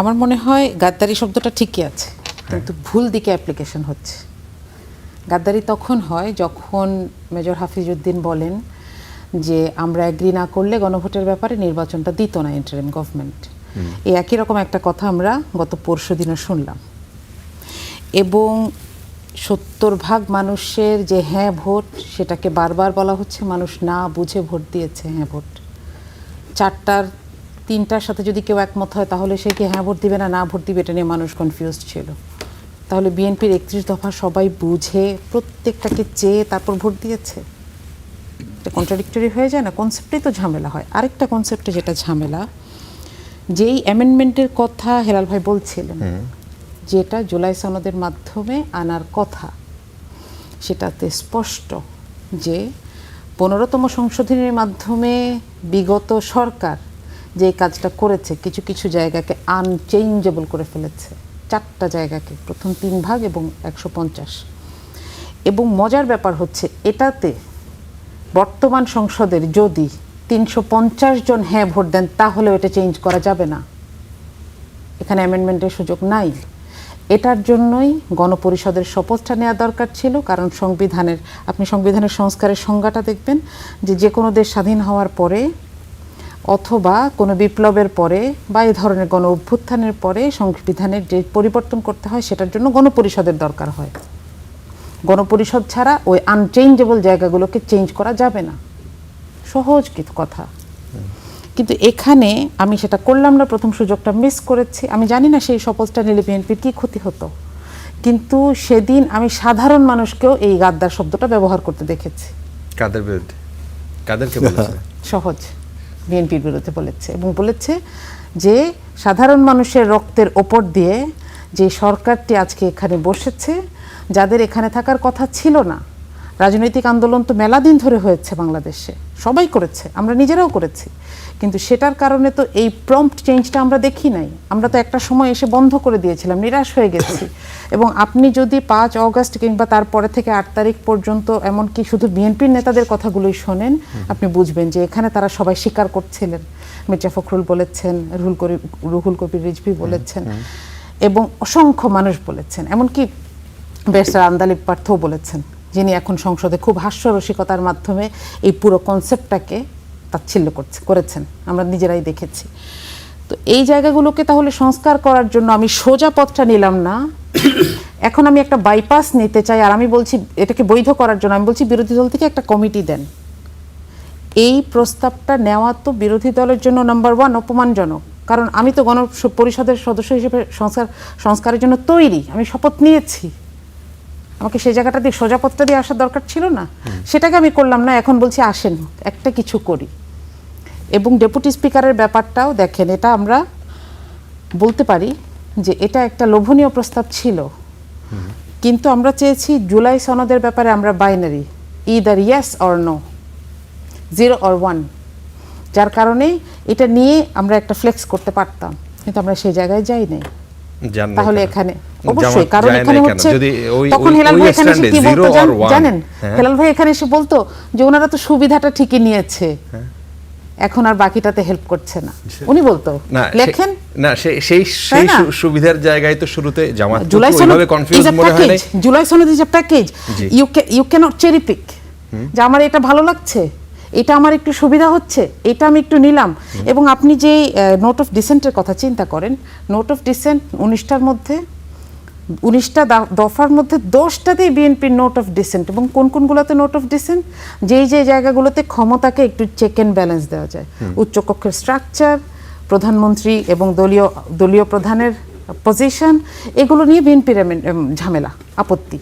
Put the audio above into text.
আমার মনে হয় গাদ্দারি শব্দটা ঠিকই আছে, কিন্তু ভুল দিকে অ্যাপ্লিকেশন হচ্ছে। গাদ্দারি তখন হয় যখন মেজর হাফিজউদ্দিন বলেন যে আমরা এগ্রি না করলে গণভোটের ব্যাপারে নির্বাচনটা দিত না ইন্টারিম গভর্নমেন্ট। এই একই রকম একটা কথা আমরা গত পরশুদিনও শুনলাম। এবং 70% মানুষের যে হ্যাঁ ভোট, সেটাকে বারবার বলা হচ্ছে মানুষ না বুঝে ভোট দিয়েছে হ্যাঁ ভোট। 4টার 3টার সাথে যদি কেউ একমত হয় তাহলে সে কি হ্যাঁ ভোট দিবে না ভোট দিবে, এটা নিয়ে মানুষ কনফিউজড ছিল। তাহলে বিএনপির 31 দফা সবাই বুঝে প্রত্যেকটাকে চেয়ে তারপর ভোট দিয়েছে। এটা কন্ট্রাডিক্টরি হয়ে যায় না? কনসেপ্টেই তো ঝামেলা হয়। আরেকটা কনসেপ্টে যেটা ঝামেলা, যেই অ্যামেন্ডমেন্টের কথা হেলাল ভাই বলছিলেন, যেটা জুলাই সনদের মাধ্যমে আনার কথা, সেটাতে স্পষ্ট যে 15তম সংশোধনীর মাধ্যমে বিগত সরকার যে কাজটা করেছে, কিছু কিছু জায়গাকে আনচেঞ্জেবল করে ফেলেছে। 4টা জায়গাকে, প্রথম 3 ভাগ এবং 150। এবং মজার ব্যাপার হচ্ছে এটাতে বর্তমান সংসদের যদি 350 জন হ্যাঁ ভোট দেন তাহলেও এটা চেঞ্জ করা যাবে না, এখানে অ্যামেন্ডমেন্টের সুযোগ নাই। এটার জন্যই গণপরিষদের শপথটা নেওয়া দরকার ছিল। কারণ সংবিধানের, আপনি সংবিধানের সংস্কারের সংজ্ঞাটা দেখবেন যে কোনো দেশ স্বাধীন হওয়ার পরে অথবা কোনো বিপ্লবের পরে বা এই ধরনের গণ অভ্যুত্থানের পরে সংবিধানের যে পরিবর্তন করতে হয় সেটার জন্য গণপরিষদের দরকার হয়। গণপরিষদ ছাড়া ওই আনচেঞ্জেবল জায়গাগুলোকে চেঞ্জ করা যাবে না। সহজ কথা। কিন্তু এখানে আমি সেটা করলাম না, প্রথম সুযোগটা মিস করেছি। আমি জানি না সেই শপথটা নিলে বিএনপির কী ক্ষতি হতো, কিন্তু সেদিন আমি সাধারণ মানুষকেও এই গাদ্দার শব্দটা ব্যবহার করতে দেখেছি। কাদের বিরুদ্ধে? কাদেরকে বলেছে? সহজ, বিএনপির বিরুদ্ধে বলেছে। এবং বলেছে যে সাধারণ মানুষের রক্তের ওপর দিয়ে যে সরকারটি আজকে এখানে বসেছে, যাদের এখানে থাকার কথা ছিল না। রাজনৈতিক আন্দোলন তো মেলা দিন ধরে হয়েছে বাংলাদেশে, সবাই করেছে, আমরা নিজেরাও করেছি, কিন্তু সেটার কারণে তো এই প্রম্পট চেঞ্জটা আমরা দেখি নাই। আমরা তো একটা সময় এসে বন্ধ করে দিয়েছিলাম, নিরাশ হয়ে গেছি। এবং আপনি যদি 5 অগস্ট কিংবা তারপরে থেকে 8 তারিখ পর্যন্ত এমনকি শুধু বিএনপির নেতাদের কথাগুলোই শোনেন, আপনি বুঝবেন যে এখানে তারা সবাই স্বীকার করছিলেন। মির্জা ফখরুল বলেছেন, রুহুল কবির রিজভী বলেছেন, এবং অসংখ্য মানুষ বলেছেন, এমনকি ব্যারিস্টার আন্দালিব পার্থও বলেছেন, যিনি এখন সংসদে খুব হাস্যরসিকতার মাধ্যমে এই পুরো কনসেপ্টটাকে তাচ্ছিল্য করেছেন, আমরা নিজেরাই দেখেছি। তো এই জায়গাগুলোকে তাহলে সংস্কার করার জন্য আমি সোজা পথটা নিলাম না, এখন আমি একটা বাইপাস নিতে চাই। আর আমি বলছি এটাকে বৈধ করার জন্য আমি বলছি বিরোধী দল থেকে একটা কমিটি দেন। এই প্রস্তাবটা নেওয়া তো বিরোধী দলের জন্য নাম্বার 1 অপমানজনক। কারণ আমি তো গণপরিষদের সদস্য হিসেবে সংস্কারের জন্য তৈরি, আমি শপথ নিয়েছি, আমাকে সেই জায়গাটা দিয়ে সোজা পথটা দিয়ে আসার দরকার ছিল না? সেটাকে আমি করলাম না, এখন বলছি আসেন একটা কিছু করি। এবং ডেপুটি স্পিকারের ব্যাপারটাও দেখেন, এটা আমরা বলতে পারি যে এটা একটা লোভনীয় প্রস্তাব ছিল, কিন্তু আমরা চেয়েছি জুলাই সনদের ব্যাপারে আমরা binary, either yes or no, 0 or 1, যার কারণে এটা নিয়ে আমরা একটা ফ্লেক্স করতে পারতাম, কিন্তু আমরা সেই জায়গায় যাই নাই। তাহলে এখানে অবশ্যই, কারণ এখানে হচ্ছে তখন হেলাল ভাই এখানে এসে কি বলতো জানেন? হেলাল ভাই এখানে এসে বলতো যে ওনারা তো সুবিধাটা ঠিকই নিয়েছে, এখন আর বাকিটাতে হেল্প করছে না। উনি বলতো লেখেন না, সেই সুবিধার জায়গায় তো শুরুতে জামাত জুলাই ওইভাবে কনফিউজ মনে হয় না। জুলাই সনদ is a package, you can not cherry pick যে আমার এটা ভালো লাগছে, এটা আমার একটু সুবিধা হচ্ছে, এটা আমি একটু নিলাম। এবং আপনি যে নোট অফ ডিসেন্টের কথা চিন্তা করেন, নোট অফ ডিসেন্ট 19টা দফার মধ্যে 10টাতেই বিএনপির নোট অফ ডিসেন্ট। এবং কোন কোনগুলোতে নোট অফ ডিসেন্ট? যেই জায়গাগুলোতে ক্ষমতাকে একটু চেক অ্যান্ড ব্যালেন্স দেওয়া যায়, উচ্চকক্ষের স্ট্রাকচার, প্রধানমন্ত্রী এবং দলীয় প্রধানের পজিশন, এগুলো নিয়ে বিএনপির ঝামেলা, আপত্তি।